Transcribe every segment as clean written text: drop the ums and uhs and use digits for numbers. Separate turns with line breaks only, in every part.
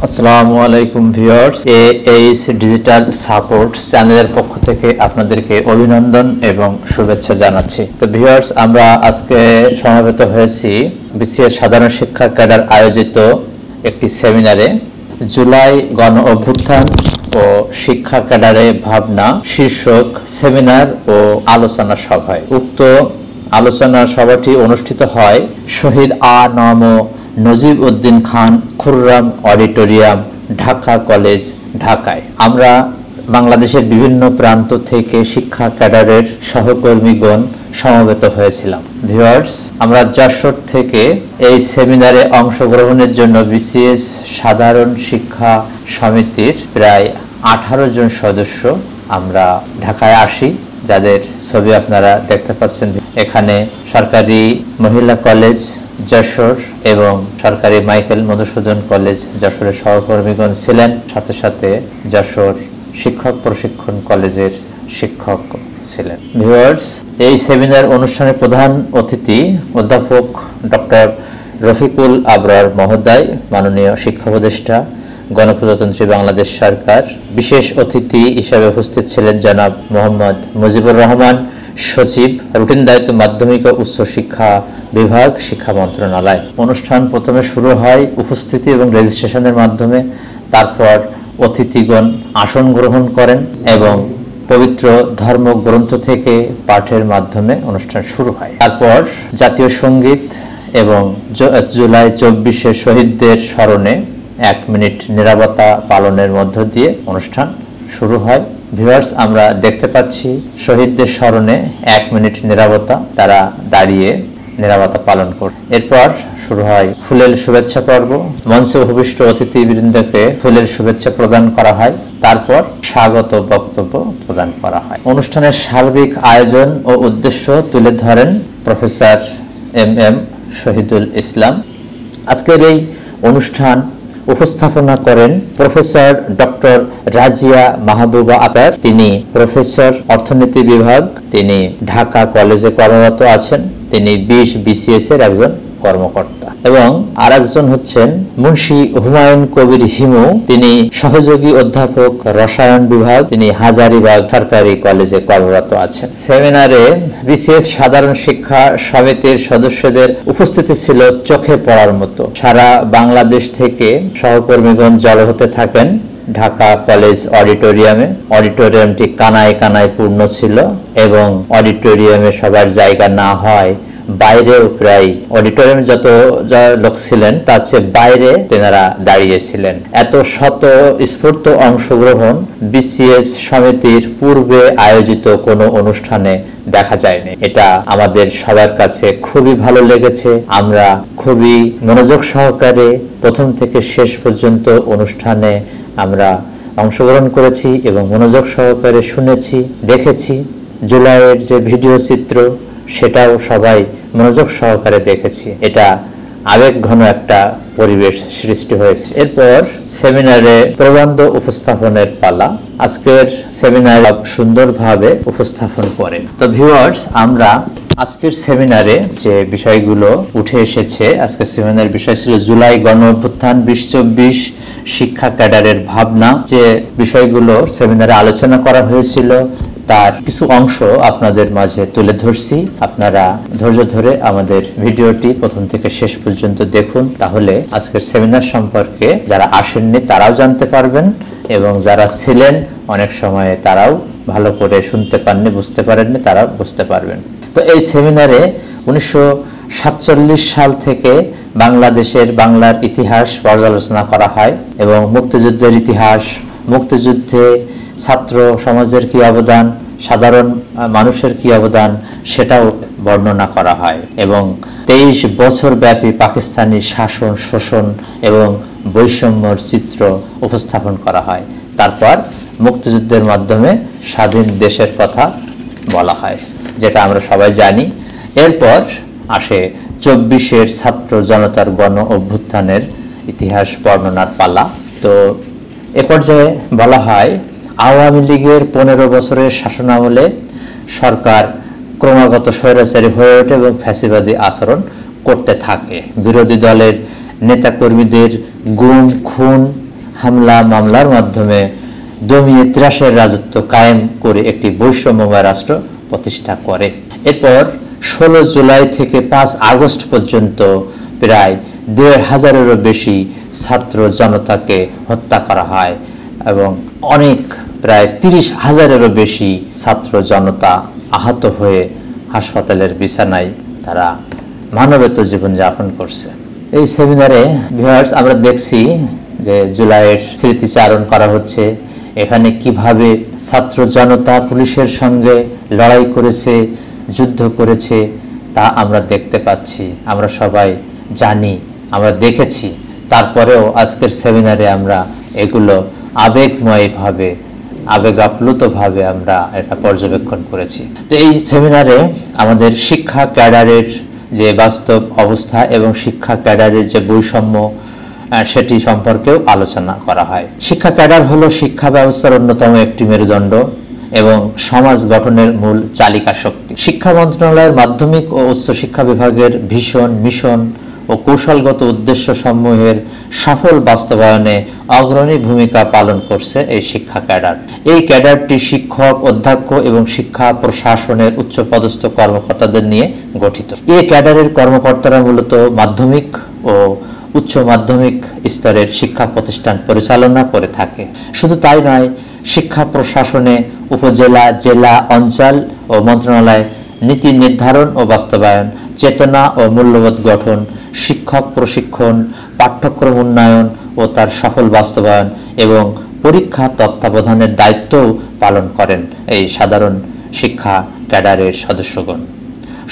আসসালামু আলাইকুম viewers, AH digital support চ্যানেলের পক্ষ থেকে আপনাদেরকে অভিনন্দন এবং শুভেচ্ছা জানাচ্ছি। তো ভিউয়ার্স, আমরা আজকে সমাবেত হয়েছি বিসিএস সাধারণ শিক্ষা ক্যাডার আয়োজিত একটি সেমিনারে জুলাই গণ অভ্যুত্থান ও শিক্ষা ক্যাডারে ভাবনা শীর্ষক সেমিনার ও আলোচনা সভায়। উক্ত আলোচনা সভাটি অনুষ্ঠিত হয় শহীদ আ.ন.ম. নজিব উদ্দিন খান খুররাম অডিটোরিয়াম, ঢাকা কলেজ, ঢাকায়। আমরা বাংলাদেশের বিভিন্ন প্রান্ত থেকে শিক্ষা ক্যাডারের সহকর্মীগণ সমবেত হয়েছিলাম। ভিউয়ার্স, আমরা যশোর থেকে এই সেমিনারে অংশগ্রহণের জন্য বিসিএস সাধারণ শিক্ষা সমিতির প্রায় 18 জন সদস্য আমরা ঢাকায় আসি, যাদের ছবি আপনারা দেখতে পাচ্ছেন। এখানে সরকারি মহিলা কলেজ যশোর এবং সরকারি মাইকেল মধুসূদন কলেজ যশোরের সহকর্মীগণ ছিলেন, সাথে সাথে যশোর শিক্ষক প্রশিক্ষণ কলেজের শিক্ষক ছিলেন। ভিউয়ার্স, এই সেমিনার অনুষ্ঠানের প্রধান অতিথি অধ্যাপক ডক্টর রফিকুল আবরার মহোদয়, মাননীয় শিক্ষা উপদেষ্টা, গণপ্রজাতন্ত্রী বাংলাদেশ সরকার। বিশেষ অতিথি হিসেবে উপস্থিত ছিলেন জনাব মোহাম্মদ মুজিবুর রহমান, সচিব, রুটিন দায়িত্ব মাধ্যমিক ও উচ্চ শিক্ষা বিভাগ, শিক্ষা মন্ত্রণালয়। অনুষ্ঠান প্রথমে শুরু হয় উপস্থিতি এবং রেজিস্ট্রেশনের মাধ্যমে। তারপর অতিথিগণ আসন গ্রহণ করেন এবং পবিত্র ধর্মগ্রন্থ থেকে পাঠের মাধ্যমে অনুষ্ঠান শুরু হয়। তারপর জাতীয় সঙ্গীত এবং জুলাই 24-এর শহীদদের স্মরণে 1 মিনিট নীরবতা পালনের মধ্য দিয়ে অনুষ্ঠান শুরু হয়। ভিউয়ার্স, আমরা দেখতে পাচ্ছি শহীদদের স্মরণে 1 মিনিট নীরবতা, তারা দাঁড়িয়ে নীরবতা পালন করে। এরপর শুরু হয় ফুলেল শুভেচ্ছা পর্ব। মঞ্চে উপবিষ্ট অতিথিবৃন্দকে ফুলের শুভেচ্ছা প্রদান করা হয়। তারপর স্বাগত বক্তব্য প্রদান করা হয়। অনুষ্ঠানের সার্বিক আয়োজন ও উদ্দেশ্য তুলে ধরেন প্রফেসর এম শহীদুল ইসলাম। আজকের এই অনুষ্ঠান উপস্থাপনা করেন প্রফেসর ডক্টর রাজিয়া মাহবুবা আতার। তিনি প্রফেসর অর্থনীতি বিভাগ, তিনি ঢাকা কলেজে কর্মরত আছেন। তিনি 20 বিসিএস এর একজন কর্মকর্তা। এবং আরেকজন হচ্ছেন মুন্সি হুমায়ুন কবির হিমু, তিনি সহযোগী অধ্যাপক রসায়ন বিভাগ, তিনি হাজারীবাগ সরকারি কলেজে কর্মরত আছেন। সেমিনারে বিসিএস সাধারণ শিক্ষা সমিতির সদস্যদের উপস্থিতি ছিল চোখে পড়ার মতো। সারা বাংলাদেশ থেকে সহকর্মীগণ জড়ো হতে থাকেন ঢাকা কলেজ অডিটোরিয়ামে। অডিটোরিয়ামটি কানায় কানায় পূর্ণ ছিল এবং অডিটোরিয়ামে সবার জায়গা না হয় বাইরেও প্রায় অডিটোরিয়ামে যত লোক ছিলেন তার চেয়ে বাইরে তেনারা দাঁড়িয়েছিলেন। এত স্বতঃস্ফূর্ত অংশগ্রহণ বিসিএস সমিতির পূর্বে আয়োজিত কোনো অনুষ্ঠানে দেখা যায়নি। এটা আমাদের সবার কাছে খুবই ভালো লেগেছে। আমরা খুবই মনোযোগ সহকারে প্রথম থেকে শেষ পর্যন্ত অনুষ্ঠানে আমরা অংশগ্রহণ করেছি এবং মনোযোগ সহকারে শুনেছি, দেখেছি। জুলাইয়ের যে ভিডিও চিত্র, সেটাও সবাই মনোযোগ সহকারে দেখেছি। এটা আবেগঘন একটা পরিবেশ সৃষ্টি হয়েছে। এরপর সেমিনারে প্রবন্ধ উপস্থাপনের পালা। আজকের সেমিনার সুন্দরভাবে উপস্থাপন করেন। তো ভিউয়ার্স, আমরা আজকের সেমিনারে যে বিষয়গুলো উঠে এসেছে, আজকের সেমিনারের বিষয় ছিল জুলাই গণ অভ্যুত্থান 2024 শিক্ষা ক্যাডারের ভাবনা। যে বিষয়গুলো সেমিনারে আলোচনা করা হয়েছিল তার কিছু অংশ আপনাদের মাঝে তুলে ধরছি। আপনারা ধৈর্য ধরে আমাদের ভিডিওটি প্রথম থেকে শেষ পর্যন্ত দেখুন, তাহলে আজকের সেমিনার সম্পর্কে যারা আসেননি তারাও জানতে পারবেন এবং যারা ছিলেন অনেক সময় তারাও ভালো করে শুনতে পারেননি, বুঝতে পারেননি, তারাও বুঝতে পারবেন। তো এই সেমিনারে 1947 সাল থেকে বাংলার ইতিহাস পর্যালোচনা করা হয় এবং মুক্তিযুদ্ধের ইতিহাস, মুক্তিযুদ্ধে ছাত্র সমাজের কি অবদান, সাধারণ মানুষের কি অবদান, সেটাও বর্ণনা করা হয় এবং 23 বছর ব্যাপী পাকিস্তানি শাসন, শোষণ এবং বৈষম্যর চিত্র উপস্থাপন করা হয়। তারপর মুক্তিযুদ্ধের মাধ্যমে স্বাধীন দেশের কথা বলা হয়, যেটা আমরা সবাই জানি। এরপর আসে 24-এর ছাত্র জনতার গণ অভ্যুত্থানের ইতিহাস বর্ণনার পালা। তো এ পর্যায়ে বলা হয়, আওয়ামী লীগের 15 বছরের শাসনামলে সরকার ক্রমাগত স্বৈরাচারী হয়ে ওঠে এবং ফ্যাসিবাদী আচরণ করতে থাকে। বিরোধী দলের নেতাকর্মীদের গুম, খুন হামলা মামলার মাধ্যমে দমিয়ে ত্রাসের রাজত্ব কায়েম করে একটি বৈষম্যময় রাষ্ট্র প্রতিষ্ঠা করে। এরপর 16 জুলাই থেকে 5 আগস্ট পর্যন্ত প্রায় 1,500-এরও বেশি ছাত্র জনতাকে হত্যা করা হয় এবং অনেক প্রায় 30,000-এরও বেশি ছাত্র জনতা আহত হয়ে হাসপাতালের বিছানায় তারা মানবেতর জীবনযাপন করছে। এই সেমিনারে ভিউয়ার্স আমরা দেখছি যে জুলাইয়ের স্মৃতিচারণ করা হচ্ছে। এখানে কিভাবে ছাত্র জনতা পুলিশের সঙ্গে লড়াই করেছে, যুদ্ধ করেছে তা আমরা দেখতে পাচ্ছি, আমরা সবাই জানি, আমরা দেখেছি। তারপরেও আজকের সেমিনারে আমরা এগুলো আবেগময়ভাবে, আবেগাপ্লুতভাবে আমরা এটা পর্যবেক্ষণ করেছি। তো এই সেমিনারে আমাদের শিক্ষা ক্যাডারের যে বাস্তব অবস্থা এবং শিক্ষা ক্যাডারের যে বৈষম্য সেটি সম্পর্কেও আলোচনা করা হয়। শিক্ষা ক্যাডার হলো শিক্ষা ব্যবস্থার অন্যতম একটি মেরুদণ্ড এবং সমাজ গঠনের মূল চালিকা শক্তি। শিক্ষা মন্ত্রণালয়ের মাধ্যমিক ও উচ্চ শিক্ষা বিভাগের ভীষণ মিশন ও কৌশলগত উদ্দেশ্য সমূহের সফল বাস্তবায়নে অগ্রণী ভূমিকা পালন করছে এই শিক্ষা ক্যাডার। এই ক্যাডারটি শিক্ষক, অধ্যক্ষ এবং শিক্ষা প্রশাসনের উচ্চপদস্থ কর্মকর্তাদের নিয়ে গঠিত। এই ক্যাডারের কর্মকর্তারা মূলত মাধ্যমিক ও উচ্চ মাধ্যমিক স্তরের শিক্ষা প্রতিষ্ঠান পরিচালনা করে থাকে। শুধু তাই নয়, শিক্ষা প্রশাসনে উপজেলা, জেলা, অঞ্চল ও মন্ত্রণালয় নীতি নির্ধারণ ও বাস্তবায়ন, চেতনা ও মূল্যবোধ গঠন, শিক্ষক প্রশিক্ষণ, পাঠ্যক্রম উন্নয়ন ও তার সফল বাস্তবায়ন এবং পরীক্ষা তত্ত্বাবধানের দায়িত্বও পালন করেন এই সাধারণ শিক্ষা ক্যাডারের সদস্যগণ।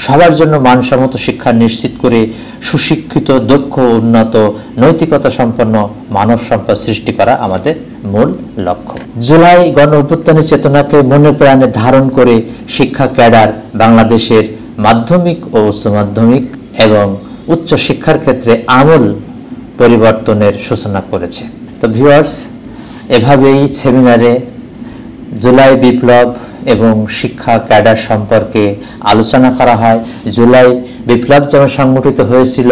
সবার জন্য মানসম্মত শিক্ষা নিশ্চিত করে সুশিক্ষিত, দক্ষ, উন্নত, নৈতিকতা সম্পন্ন মানব সম্পদ সৃষ্টি করা আমাদের মূল লক্ষ্য। জুলাই গণ অভ্যুত্থানের চেতনাকে মনে প্রাণে ধারণ করে শিক্ষা ক্যাডার বাংলাদেশের মাধ্যমিক ও উচ্চ মাধ্যমিক এবং উচ্চ শিক্ষার ক্ষেত্রে আমূল পরিবর্তনের সূচনা করেছে। তো ভিউয়ার্স, এভাবেই সেমিনারে জুলাই বিপ্লব এবং শিক্ষা ক্যাডার সম্পর্কে আলোচনা করা হয়। জুলাই বিপ্লব যেমন সংগঠিত হয়েছিল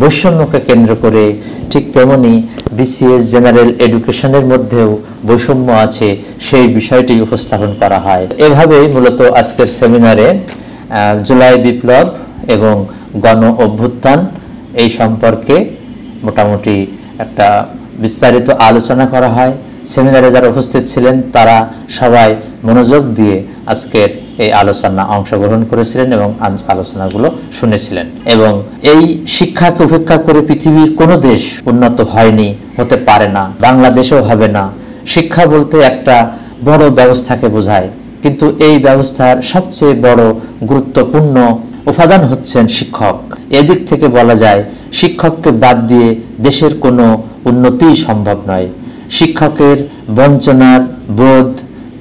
বৈষম্যকে কেন্দ্র করে, ঠিক তেমনি বিসিএস জেনারেল এডুকেশনের মধ্যেও বৈষম্য আছে, সেই বিষয়টি উপস্থাপন করা হয়। এভাবেই মূলত আজকের সেমিনারে জুলাই বিপ্লব এবং গণ অভ্যুত্থান এই সম্পর্কে মোটামুটি একটা বিস্তারিত আলোচনা করা হয়। সেমিনারে যারা উপস্থিত ছিলেন তারা সবাই মনোযোগ দিয়ে আজকের এই আলোচনা অংশগ্রহণ করেছিলেন এবং আলোচনাগুলো শুনেছিলেন। এবং এই শিক্ষাকে উপেক্ষা করে পৃথিবীর কোনো দেশ উন্নত হয়নি, হতে পারে না, বাংলাদেশেও হবে না। শিক্ষা বলতে একটা বড় ব্যবস্থাকে বোঝায়, কিন্তু এই ব্যবস্থার সবচেয়ে বড় গুরুত্বপূর্ণ উপাদান হচ্ছেন শিক্ষক। এদিক থেকে বলা যায় শিক্ষককে বাদ দিয়ে দেশের কোনো উন্নতি সম্ভব নয়। শিক্ষকের বঞ্চনার বোধ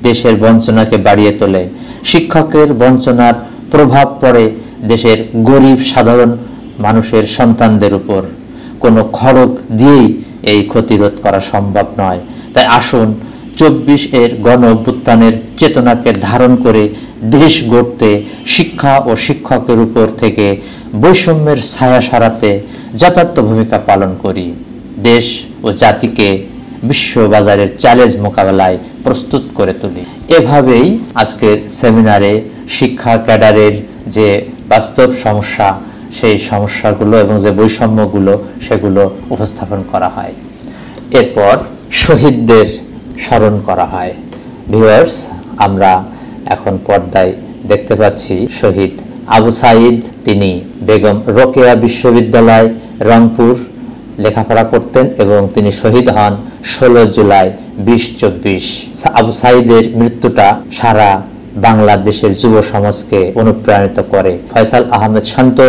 দেশের বঞ্চনাকে বাড়িয়ে তোলে। শিক্ষকের বঞ্চনার প্রভাব পড়ে দেশের গরিব সাধারণ মানুষের সন্তানদের উপর। কোনো খড়গ দিয়েই এই ক্ষতিরোধ করা সম্ভব নয়। তাই আসুন 24 গণ অভ্যুত্থানের চেতনাকে ধারণ করে দেশ গড়তে শিক্ষা ও শিক্ষকের উপর থেকে বৈষম্যের ছায়া সরাতে যথার্থ ভূমিকা পালন করি। দেশ ও জাতিকে বিশ্ববাজারের চ্যালেঞ্জ মোকাবেলায় প্রস্তুত করে তুলি। এভাবেই আজকের সেমিনারে শিক্ষা ক্যাডারের যে বাস্তব সমস্যা, সেই সমস্যাগুলো এবং যে বৈষম্যগুলো সেগুলো উপস্থাপন করা হয়। এরপর শহীদদের স্মরণ করা হয়। ভিউয়ার্স, আমরা এখন পর্দায় দেখতে পাচ্ছি শহীদ আবু সাঈদ। তিনি বেগম রোকেয়া বিশ্ববিদ্যালয় রংপুর লেখাপড়া করতেন এবং তিনি শহীদ হন 16 জুলাই 2024। আবু সাঈদের মৃত্যুটা সারা বাংলাদেশের যুব সমাজকে অনুপ্রাণিত করে। ফয়সাল আহমেদ শান্ত,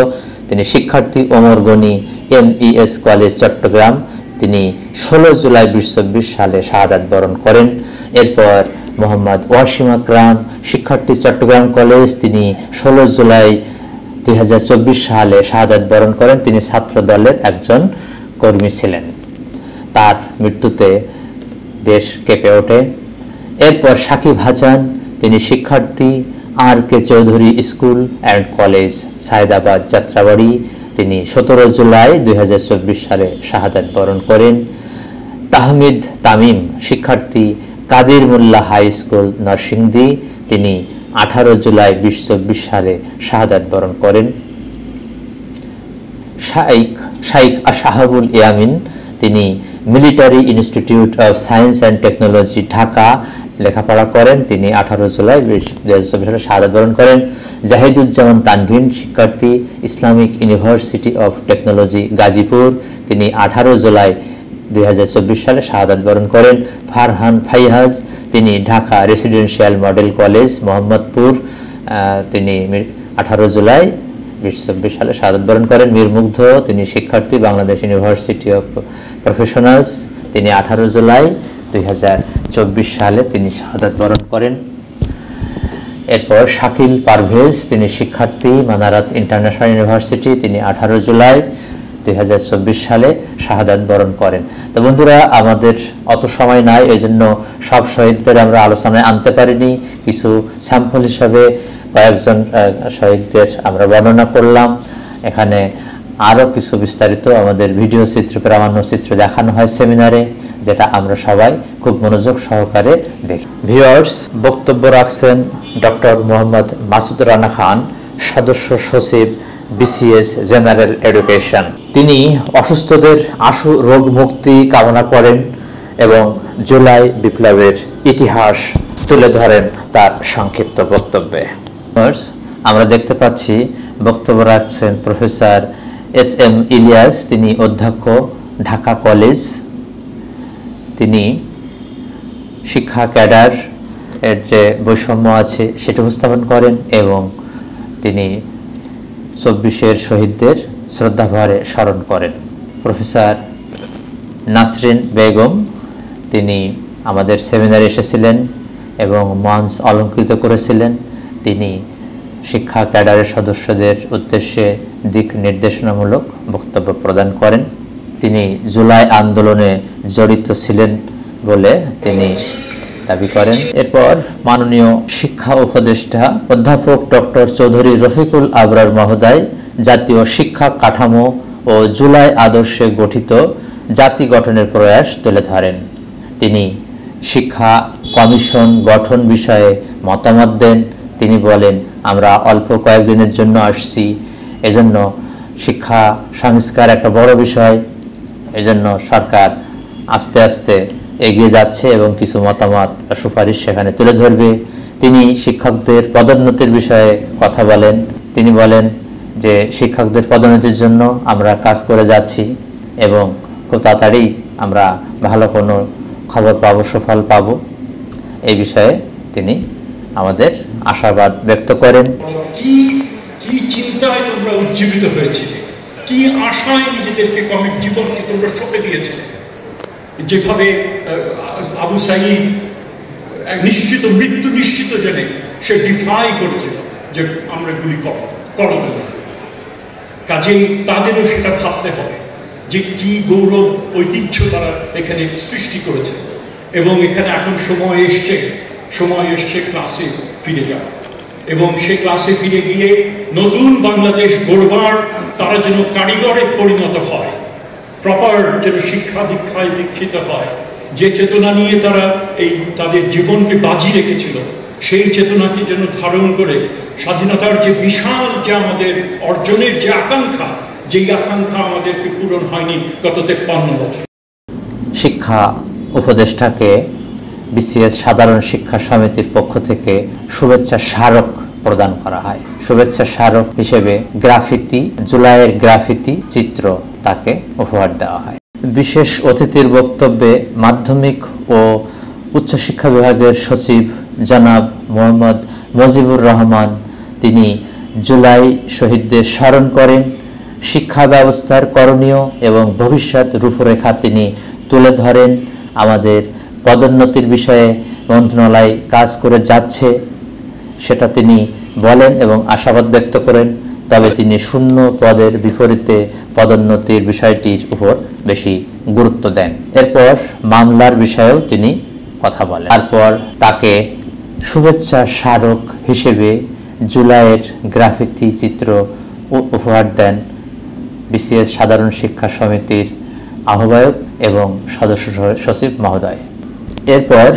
তিনি শিক্ষার্থী, ওমর গনি MES কলেজ চট্টগ্রাম, তিনি 16 জুলাই 2024 সালে শাহাদাত বরণ করেন। এরপর মোহাম্মদ ওয়াসিম আকরাম, শিক্ষার্থী, চট্টগ্রাম কলেজ, তিনি 16 জুলাই 2024 সালে শাহাদাত বরণ করেন। তিনি ছাত্র দলের একজন কর্মী ছিলেন। তার মৃত্যুতে দেশ কেঁপে ওঠে। এরপর সাকিব হাসান, তিনি শিক্ষার্থী, RK Chowdhury school and college, Saidabad, Jatrabari, তিনি 17 জুলাই 2024 সালে শাহাদাত বরণ করেন। তাহমিদ তামিম শিক্ষার্থী, কাদির মোল্লা হাই স্কুল নরসিংদী, তিনি 18 জুলাই 2024 সালে শাহাদাত বরণ করেন। শাইখ শাহাবুল ইয়ামিন, তিনি military institute of science and technology Dhaka লেখাপড়া করেন, তিনি 18 জুলাই 2024 সালে শাহাদাত বরণ করেন। জাহিদুজ্জামান তানভীর শিক্ষার্থী, Islamic university of technology Gazipur, তিনি 18 জুলাই 2024 সালে শাহাদাত বরণ করেন। ফারহান ফাইহাজ, তিনি Dhaka residential model college Mohammadpur, তিনি 18 জুলাই 2024 সালে শাহাদাত বরণ করেন। মীর মুগ্ধ, তিনি শিক্ষার্থী, বাংলাদেশ ইউনিভার্সিটি অফ প্রফেশনালস, তিনি 18 জুলাই 2024 সালে তিনি শাহাদাত বরণ করেন। এরপর শাকিল পারভেজ, তিনি শিক্ষার্থী, মানারাত ইন্টারন্যাশনাল ইউনিভার্সিটি, তিনি 18 জুলাই 2024 সালে শাহাদাত বরণ করেন। তো বন্ধুরা, আমাদের অত সময় নাই, এই জন্য সব শহীদদের আমরা আলোচনায় আনতে পারিনি। কিছু স্যাম্পল হিসাবে কয়েকজন শহীদদের আমরা বর্ণনা করলাম। এখানে আরও কিছু বিস্তারিত আমাদের ভিডিও চিত্র, প্রামাণ্য চিত্র দেখানো হয় সেমিনারে, যেটা আমরা সবাই খুব মনোযোগ সহকারে দেখি। ভিউয়ার্স, বক্তব্য রাখছেন ডক্টর মোহাম্মদ মাসুদ রানা খান, সদস্য সচিব, বিসিএস জেনারেল এডুকেশন। তিনি অসুস্থদের আশু রোগ মুক্তি কামনা করেন এবং জুলাই বিপ্লবের ইতিহাস তুলে ধরেন তার সংক্ষিপ্ত বক্তব্যে। আমরা দেখতে পাচ্ছি বক্তব্য রাখছেন প্রফেসর এস.এম. ইলিয়াস, তিনি অধ্যক্ষ, ঢাকা কলেজ। তিনি শিক্ষা ক্যাডার এর যে বৈষম্য আছে সেটা উপস্থাপন করেন এবং তিনি 24-এর শহীদদের শ্রদ্ধাভরে স্মরণ করেন। প্রফেসর নাসরিন বেগম, তিনি আমাদের সেমিনারে এসেছিলেন এবং মঞ্চ অলঙ্কৃত করেছিলেন। তিনি শিক্ষা ক্যাডারের সদস্যদের উদ্দেশ্যে দিক নির্দেশনামূলক বক্তব্য প্রদান করেন। তিনি জুলাই আন্দোলনে জড়িত ছিলেন বলে তিনি দাবি করেন। এরপর মাননীয় শিক্ষা উপদেষ্টা অধ্যাপক ডক্টর চৌধুরী রফিকুল আবরার মহোদয় জাতীয় শিক্ষা কাঠামো ও জুলাই আদর্শে গঠিত জাতি গঠনের প্রয়াস তুলে ধরেন। তিনি শিক্ষা কমিশন গঠন বিষয়ে মতামত দেন। তিনি বলেন, আমরা অল্প কয়েকদিনের জন্য আসছি, এজন্য শিক্ষা সংস্কার একটা বড় বিষয়, এজন্য সরকার আস্তে আস্তে এগিয়ে যাচ্ছে এবং কিছু মতামত সুপারিশ সেখানে তুলে ধরবে। তিনি শিক্ষকদের পদোন্নতির বিষয়ে কথা বলেন। তিনি বলেন যে শিক্ষকদের পদোন্নতির জন্য আমরা কাজ করে যাচ্ছি এবং খুব তাড়াতাড়ি আমরা ভালো কোনো খবর পাবো, সুফল পাবো। এই বিষয়ে তিনি আমাদের আশাবাদ ব্যক্ত করেন।
কি চিন্তায় তোমরা উজ্জীবিত হয়েছিলে, কি আশায় নিজেদেরকে কমিক জীবনকে তোমরা সঁপে দিয়েছিলে, যেভাবে আবু সাঈদ নিশ্চিত মৃত্যু নিশ্চিত জেনে সে ডিফাই করেছিল যে আমরা গুলি করব। কাজেই তাদেরও সেটা ভাবতে হবে যে কি গৌরব ঐতিহ্য তারা এখানে সৃষ্টি করেছে এবং এখানে এখন সময় এসছে ক্লাসে ফিরে যাওয়া এবং সে ক্লাসে ফিরে গিয়ে নতুন বাংলাদেশ গড়বার তারা যেন কারিগরে পরিণত হয়, প্রপার যেন শিক্ষা দীক্ষায় দীক্ষিত হয়। যে চেতনা নিয়ে তারা এই তাদের জীবনকে বাজি রেখেছিল, সেই চেতনাকে যেন ধারণ করে স্বাধীনতার যে বিশাল যে আমাদের অর্জনের যে আকাঙ্ক্ষা, যেই আকাঙ্ক্ষা আমাদেরকে পূরণ হয়নি গত 53 বছর।
শিক্ষা উপদেষ্টাকে বিসিএস সাধারণ শিক্ষা সমিতির পক্ষ থেকে শুভেচ্ছা স্মারক প্রদান করা হয়। শুভেচ্ছা স্মারক হিসেবে গ্রাফিতি, জুলাইয়ের গ্রাফিতি চিত্র তাকে উপহার দেওয়া হয়। বিশেষ অতিথির বক্তব্যে মাধ্যমিক ও উচ্চশিক্ষা বিভাগের সচিব জনাব মোহাম্মদ মজিবুর রহমান, তিনি জুলাই শহীদদের স্মরণ করেন। শিক্ষা ব্যবস্থার করণীয় এবং ভবিষ্যৎ রূপরেখা তিনি তুলে ধরেন। আমাদের পদোন্নতির বিষয়ে মন্ত্রণালয় কাজ করে যাচ্ছে সেটা তিনি বলেন এবং আশাবাদ ব্যক্ত করেন। তবে তিনি শূন্য পদের বিপরীতে পদোন্নতির বিষয়টির উপর বেশি গুরুত্ব দেন। এরপর মামলার বিষয়েও তিনি কথা বলেন। তারপর তাকে শুভেচ্ছা স্মারক হিসেবে জুলাইয়ের গ্রাফিতি চিত্র উপহার দেন বিসিএস সাধারণ শিক্ষা সমিতির আহ্বায়ক এবং সদস্য সচিব মহোদয়। এরপর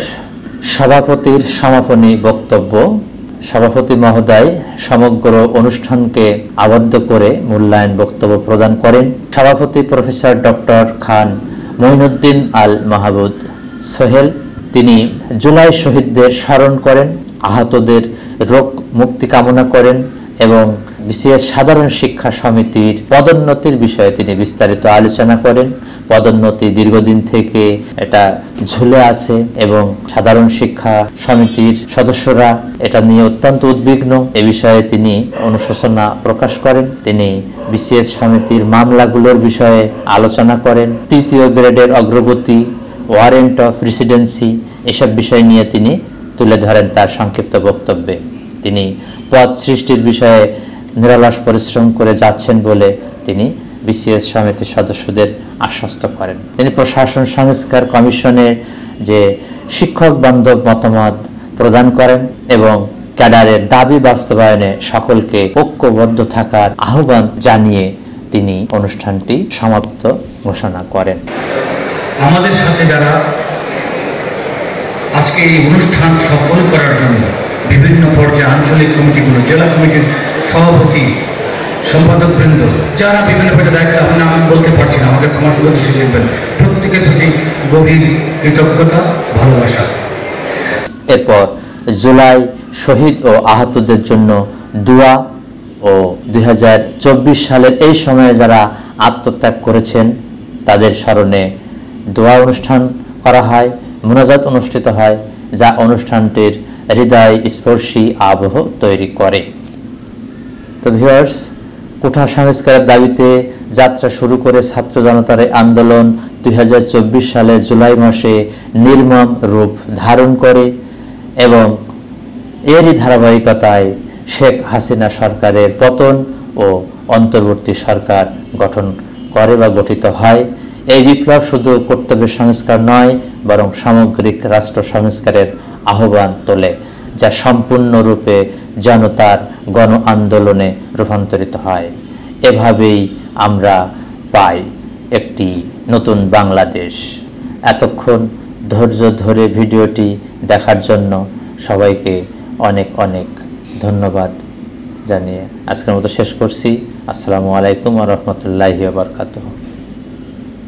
সভাপতির সমাপনী বক্তব্য। সভাপতি মহোদয় সমগ্র অনুষ্ঠানকে আবদ্ধ করে মূল্যায়ন বক্তব্য প্রদান করেন। সভাপতি প্রফেসর ডক্টর খান মঈনুদ্দিন আল মাহমুদ সোহেল, তিনি জুলাই শহীদদের স্মরণ করেন, আহতদের রোগ মুক্তি কামনা করেন এবং বিসিএস সাধারণ শিক্ষা সমিতির পদোন্নতির বিষয়ে তিনি বিস্তারিত আলোচনা করেন। পদোন্নতি দীর্ঘদিন থেকে এটা ঝুলে আছে এবং সাধারণ শিক্ষা সমিতির সদস্যরা এটা নিয়ে অত্যন্ত উদ্বিগ্ন। এ বিষয়ে তিনি অনুশোচনা প্রকাশ করেন। তিনি বিসিএস সমিতির মামলাগুলোর বিষয়ে আলোচনা করেন। তৃতীয় গ্রেডের অগ্রগতি, ওয়ারেন্ট অফ রেসিডেন্সি, এসব বিষয় নিয়ে তিনি তুলে ধরেন তার সংক্ষিপ্ত বক্তব্যে। তিনি পদ সৃষ্টির বিষয়ে নিরলস পরিশ্রম করে যাচ্ছেন বলে তিনি বিসিএস সমিতির সদস্যদের আশ্বস্ত করেন। তিনি প্রশাসন সংস্কার কমিশনের যে শিক্ষক বান্ধব মতামত প্রদান করেন এবং ক্যাডারের দাবি বাস্তবায়নে সকলকে ঐক্যবদ্ধ থাকার আহ্বান জানিয়ে তিনি অনুষ্ঠানটি সমাপ্ত ঘোষণা করেন।
আমাদের সাথে যারা আজকে এই অনুষ্ঠান সফল করার জন্য বিভিন্ন পর্যায়ে আঞ্চলিক কমিটিগুলো, জেলা কমিটির সভাপতি, সম্পাদকবৃন্দ, যারা বিভিন্ন পর্যায়ে দায়িত্ব আমি বলতে পারছি না, আমাকে ক্ষমা সুদৃষ্টি দেখবেন, প্রত্যেকের প্রতি গভীর কৃতজ্ঞতা, ভালোবাসা।
এরপর জুলাই শহীদ ও আহতদের জন্য দোয়া ও 2024 সালের এই সময়ে যারা আত্মত্যাগ করেছেন তাদের স্মরণে দোয়া অনুষ্ঠান করা হয়, মুনাজাত অনুষ্ঠিত হয়, যা অনুষ্ঠানটির হৃদয় স্পর্শী আবহ তৈরি করে। তো ভিউয়ার্স, কোঠা সংস্কারের দাবিতে যাত্রা শুরু করে ছাত্র জনতার আন্দোলন 2024 সালে জুলাই মাসে নির্মম রূপ ধারণ করে এবং এরই ধারাবাহিকতায় শেখ হাসিনা সরকারের পতন ও অন্তর্বর্তী সরকার গঠন করে বা গঠিত হয়। এই বিপ্লব শুধু কর্তব্য সংস্কার নয়, বরং সামগ্রিক রাষ্ট্র সংস্কারের আহ্বান তোলে, যা সম্পূর্ণরূপে জনতার গণ আন্দোলনে রূপান্তরিত হয়। এভাবেই আমরা পাই একটি নতুন বাংলাদেশ। এতক্ষণ ধৈর্য ধরে ভিডিওটি দেখার জন্য সবাইকে অনেক অনেক ধন্যবাদ জানিয়ে আজকের মতো শেষ করছি। আসসালামু আলাইকুম ওয়া রাহমাতুল্লাহি ওয়া বারাকাতুহু।